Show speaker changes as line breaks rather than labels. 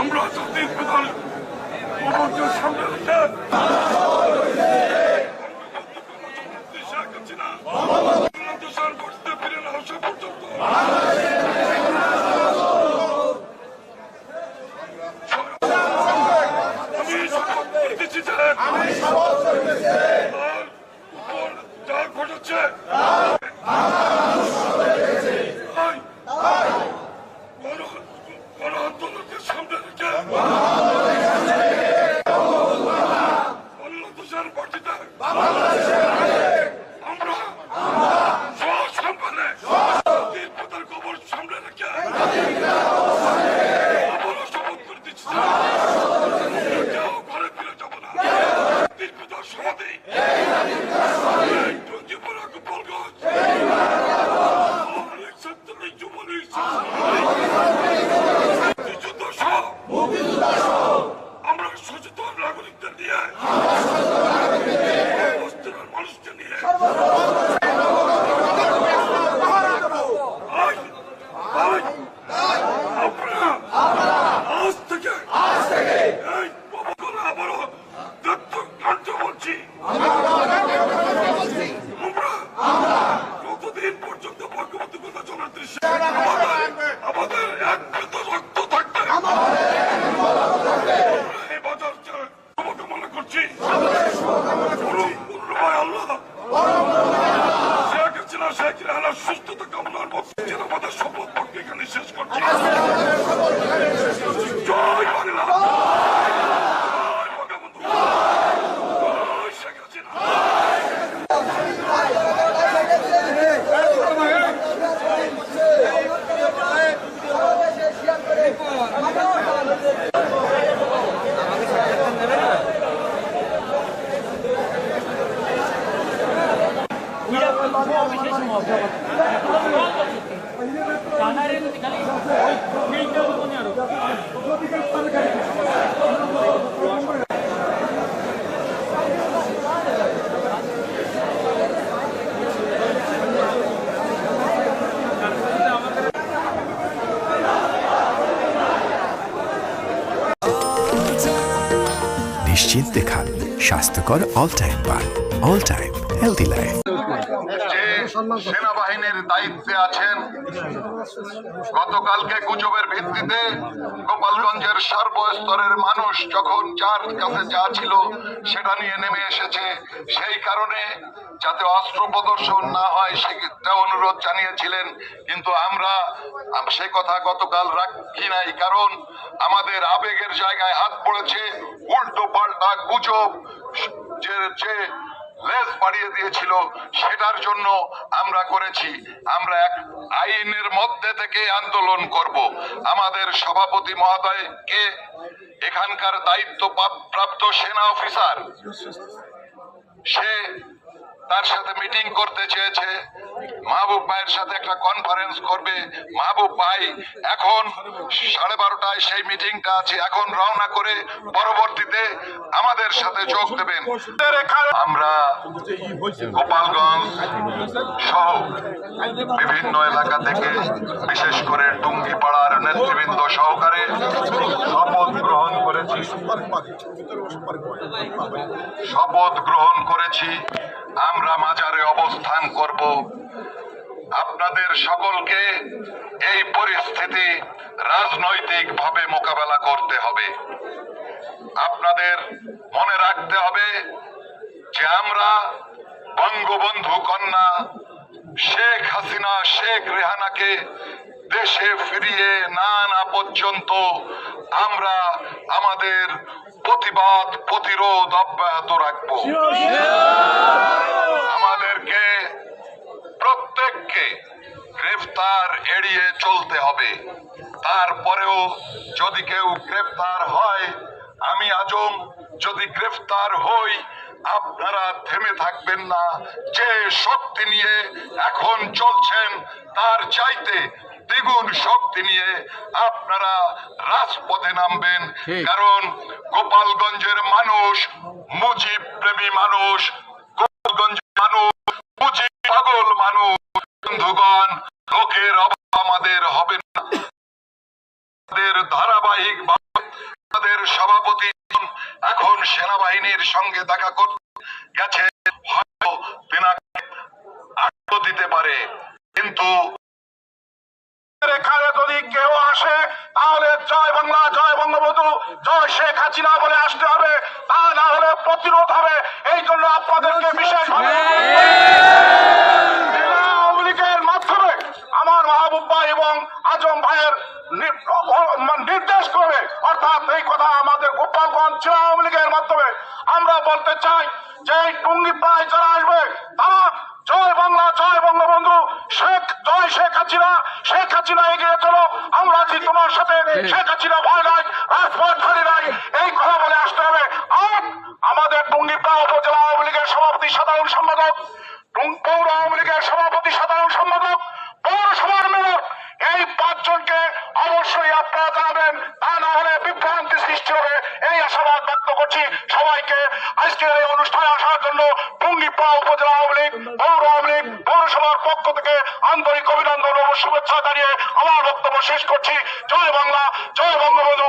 আমরা জাতির প্রধান মহাজের সামনে রেখে বাংলাদেশের গড়তে ফিরে না আসা পর্যন্ত আমি শপথ করতেছি যে যা ঘটেছে গণ আন্দোলনকে সামনে রেখে বাংলাদেশের মাটিতে আমরা সসম্মানে জাতির পিতার কবর সামনে রেখে আবারও শপথ করে দিচ্ছি কেউ ঘরে ফিরে যাব না। জাতির পিতার সমাধি টুঙ্গিপাড়া গোপালগঞ্জ যুবলীগ আমরা সচেতন নাগরিকদের নিয়ে মানুষকে নিয়ে আজ থেকে এই আবারও কার্য বলছি আমরা কতদিন পর্যন্ত বঙ্গবন্ধু কথা চলার দৃশ্যে আমাদের এক রক্ত থাকবে এই বাজার শুভকামনা করছি আল্লাহ শেখ হাসিনা শেখ রেহানার সুস্থতা কামনার মধ্যে আমাদের শপথ বাক্য এখানে শেষ করছি। জয় বাংলা, জয় বঙ্গবন্ধু, জয় শেখ হাসিনা।
নিশ্চিন্তে খান স্বাস্থ্যকর অল টাইম পান, অল টাইম হেলদি লাইফ।
সেনাবাহিনীর দায়িত্বে আছেন, গতকালকে গুজবের ভিত্তিতে গোপালগঞ্জের সর্বস্তরের মানুষ যখন যার কাছে যা ছিল সেটা নিয়ে নেমে এসেছে, সেই কারণে যাতে অস্ত্র প্রদর্শন না হয় সেটা অনুরোধ জানিয়েছিলেন, কিন্তু আমরা সে কথা গতকাল রাখি নাই, কারণ আমাদের আবেগের জায়গায় হাত পড়েছে। উল্টো পাল্টা গুজব যে লেজ বাড়িয়ে দিয়েছিল সেটার জন্য আমরা করেছি। আমরা এক আইনের মধ্যে থেকে আন্দোলন করব। আমাদের সভাপতি মহোদয়কে এখানকার দায়িত্ব প্রাপ্ত সেনা অফিসার, সে তার সাথে মিটিং করতে চেয়েছে, মাহবুব ভাইয়ের সাথে একটা কনফারেন্স করবে। মাহবুব ভাই এখন 12:30টায় সেই মিটিংটা আছে, এখন রওনা করে পরবর্তীতে আমাদের সাথে যোগ দেবেন। আমরা গোপালগঞ্জ সহ বিভিন্ন এলাকা থেকে, বিশেষ করে টুঙ্গিপাড়ার নেতৃবৃন্দ সহকারে শপথ গ্রহণ করেছি। আমরা মাজারে অবস্থান করব। আপনাদের সকলকে এই পরিস্থিতি রাজনৈতিকভাবে মোকাবেলা করতে হবে। আপনাদের মনে রাখতে হবে যে আমরা বঙ্গবন্ধু কন্যা শেখ হাসিনা শেখ রেহানাকে দেশে ফিরিয়ে না আনা পর্যন্ত আমরা আমাদের প্রতিবাদ প্রতিরোধ অব্যাহত রাখবো। আমাদেরকে প্রত্যেককে গ্রেফতার এড়িয়ে চলতে হবে। তারপরেও যদি কেউ গ্রেফতার হয়, আমি আজম যদি গ্রেফতার হই, আপনারা থেমে থাকবেন না। যে শক্তি নিয়ে এখন চলছেন তার চাইতে দ্বিগুণ শক্তি নিয়ে আপনারা রাজপথে নামবেন, কারণ গোপালগঞ্জের মানুষ মুজিব প্রেমী মানুষ, গোপালগঞ্জের মানুষ মুজিব পাগল মানুষ। বন্ধুগণ, লোকের অভাব আমাদের হবে না। ধারাবাহিক আমাদের সভাপতি এখন সেনাবাহিনীর সঙ্গে দেখা করতে গেছে, হয়তো তিনাকে আটক দিতে পারে, কিন্তু
এখানে যদি কেউ আসে তাহলে জয় বাংলা, জয় বঙ্গবন্ধু, জয় শেখ হাসিনা বলে আসতে হবে, তা না হলে প্রতিরোধ হবে। এই জন্য আপনাদেরকে বিশেষভাবে আওয়ামী লীগের মাধ্যমে আমার মাহবুব ভাই এবং আজম ভাইয়ের নির্দেশ করে, অর্থাৎ এই কথা আমাদের গোপালগঞ্জ জেলা আওয়ামী লীগের মাধ্যমে আমরা বলতে চাই যে এই টুঙ্গি প্রায় যারা আসবে তারা জয় বাংলা, জয় বঙ্গবন্ধু, জয় শেখ হাসিনা, শেখ হাসিনা এগিয়ে চলো, আমরা আছি তোমার সাথে, শেখ হাসিনা ভয় নাই, রাজপথ ধরে নাই, এই কথা বলে আসতে হবে। আর আমাদের টুঙ্গিপাড়া উপজেলা আওয়ামী লীগের সভাপতি সাধারণ সম্পাদক, পৌর আওয়ামী লীগের সভাপতি সাধারণ সম্পাদক, পৌরসভার মেয়র, এই 5 জনকে অবশ্যই আপনারা জানাবেন, তা না হলে বিভ্রান্তি সৃষ্টি হবে, এই আশাবাদ ব্যক্ত করছি। সবাইকে আজকের এই অনুষ্ঠানে আসার জন্য টুঙ্গিপাড়া উপজেলা আওয়ামী লীগ, পৌর আওয়ামী লীগ, পৌরসভার পক্ষ থেকে আন্তরিক অভিনন্দন ও শুভেচ্ছা জানিয়ে আমার বক্তব্য শেষ করছি। জয় বাংলা, জয় বঙ্গবন্ধু,